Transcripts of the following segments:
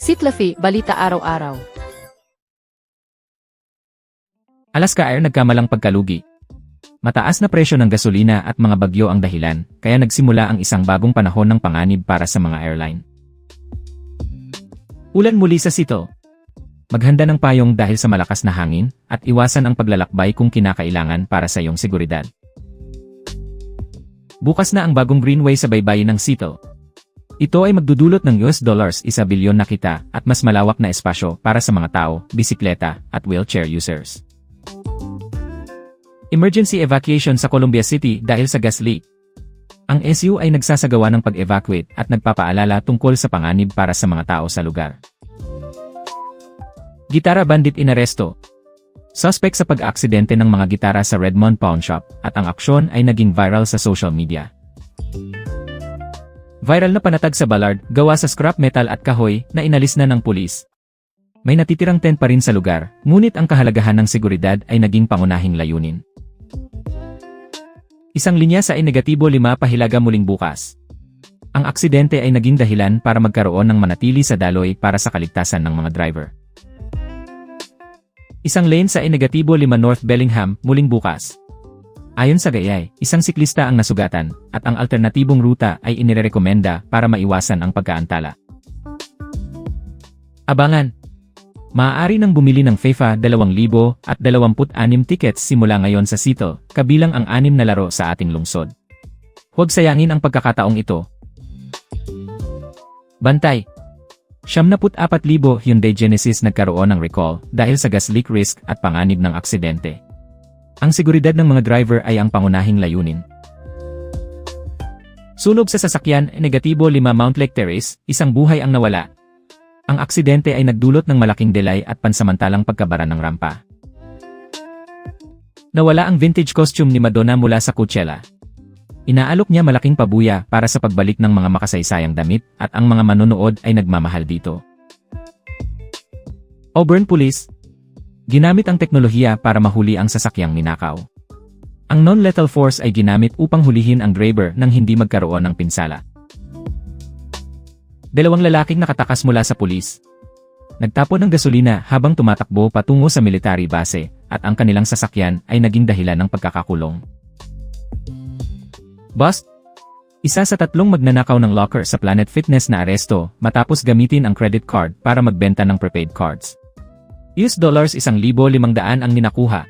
Sitlafi, balita araw-araw. Alaska Air nagkamalang pagkalugi. Mataas na presyo ng gasolina at mga bagyo ang dahilan, kaya nagsimula ang isang bagong panahon ng panganib para sa mga airline. Ulan muli sa sito. Maghanda ng payong dahil sa malakas na hangin, at iwasan ang paglalakbay kung kinakailangan para sa iyong seguridad. Bukas na ang bagong greenway sa baybayin ng Sito. Ito ay magdudulot ng $1 bilyon na kita at mas malawak na espasyo para sa mga tao, bisikleta, at wheelchair users. Emergency evacuation sa Columbia City dahil sa gas leak. Ang SU ay nagsasagawa ng pag-evacuate at nagpapaalala tungkol sa panganib para sa mga tao sa lugar. Gitara bandit inaresto. Suspect sa pag-aksidente ng mga gitara sa Redmond Pawn Shop at ang aksyon ay naging viral sa social media. Viral na panatag sa Ballard, gawa sa scrap metal at kahoy na inalis na ng pulis. May natitirang tent pa rin sa lugar, ngunit ang kahalagahan ng seguridad ay naging pangunahing layunin. Isang linya sa -5 pahilaga muling bukas. Ang aksidente ay naging dahilan para magkaroon ng manatili sa daloy para sa kaligtasan ng mga driver. Isang lane sa -5 North Bellingham muling bukas. Ayon sa gayay, isang siklista ang nasugatan, at ang alternatibong ruta ay inirekomenda para maiwasan ang pagkaantala. Abangan! Maaari nang bumili ng FIFA 2026 tickets simula ngayon sa Sito, kabilang ang 6 na laro sa ating lungsod. Huwag sayangin ang pagkakataong ito. Bantay! 74,000 Hyundai Genesis nagkaroon ng recall dahil sa gas leak risk at panganib ng aksidente. Ang seguridad ng mga driver ay ang pangunahing layunin. Sunog sa sasakyan, -5 Mount Lake Terrace, isang buhay ang nawala. Ang aksidente ay nagdulot ng malaking delay at pansamantalang pagkabara ng rampa. Nawala ang vintage costume ni Madonna mula sa Coachella. Inaalok niya malaking pabuya para sa pagbalik ng mga makasaysayang damit at ang mga manonood ay nagmamahal dito. Auburn Police. Ginamit ang teknolohiya para mahuli ang sasakyang ninakaw. Ang non-lethal force ay ginamit upang hulihin ang driver nang hindi magkaroon ng pinsala. 2 lalaking nakatakas mula sa pulis. Nagtapon ng gasolina habang tumatakbo patungo sa military base at ang kanilang sasakyan ay naging dahilan ng pagkakakulong. Bust! Isa sa 3 magnanakaw ng locker sa Planet Fitness na aresto matapos gamitin ang credit card para magbenta ng prepaid cards. $1,500 ang ninakuha.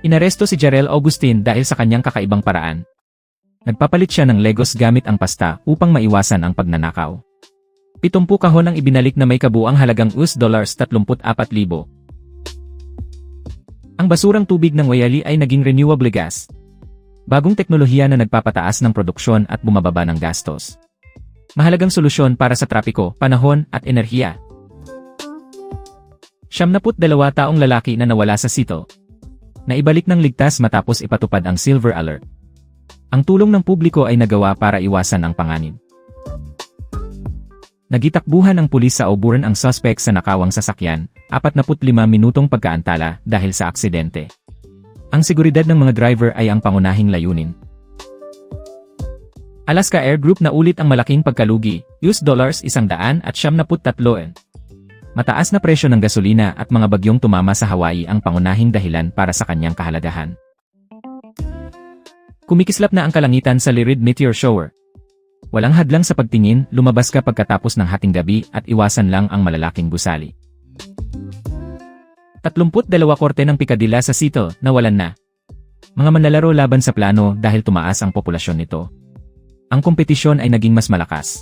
Inaresto si Jarrell Augustin dahil sa kanyang kakaibang paraan. Nagpapalit siya ng Legos gamit ang pasta upang maiwasan ang pagnanakaw. 70 kahon ang ibinalik na may kabuang halagang $34,000. Ang basurang tubig ng Wayali ay naging renewable gas. Bagong teknolohiya na nagpapataas ng produksyon at bumababa ng gastos. Mahalagang solusyon para sa trapiko, panahon, at enerhiya. 72 taong lalaki na nawala sa Sito. Naibalik ng ligtas matapos ipatupad ang Silver Alert. Ang tulong ng publiko ay nagawa para iwasan ang panganib. Nagitakbuhan ng pulis sa Auburn ang suspect sa nakawang sasakyan, 45 minutong pagkaantala dahil sa aksidente. Ang seguridad ng mga driver ay ang pangunahing layunin. Alaska Air Group na ulit ang malaking pagkalugi, $173. Mataas na presyo ng gasolina at mga bagyong tumama sa Hawaii ang pangunahing dahilan para sa kanyang kahalagahan. Kumikislap na ang kalangitan sa Lyrid Meteor Shower. Walang hadlang sa pagtingin, lumabas ka pagkatapos ng hating gabi at iwasan lang ang malalaking gusali. 32 korte ng pikadila sa Sito, nawalan na. Mga manlalaro laban sa plano dahil tumaas ang populasyon nito. Ang kompetisyon ay naging mas malakas.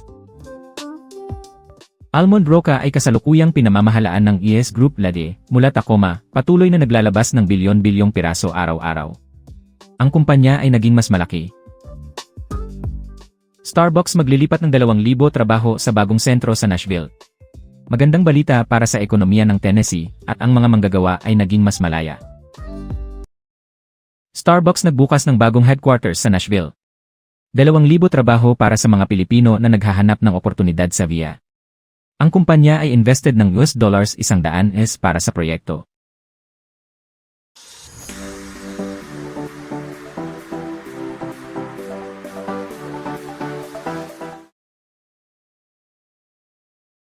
Almond Roca ay kasalukuyang pinamamahalaan ng ES Group Lade, mula Tacoma, patuloy na naglalabas ng bilyon-bilyong piraso araw-araw. Ang kumpanya ay naging mas malaki. Starbucks maglilipat ng 2,000 trabaho sa bagong sentro sa Nashville. Magandang balita para sa ekonomiya ng Tennessee at ang mga manggagawa ay naging mas malaya. Starbucks nagbukas ng bagong headquarters sa Nashville. 2,000 trabaho para sa mga Pilipino na naghahanap ng oportunidad sa VIA. Ang kumpanya ay invested ng $100 para sa proyekto.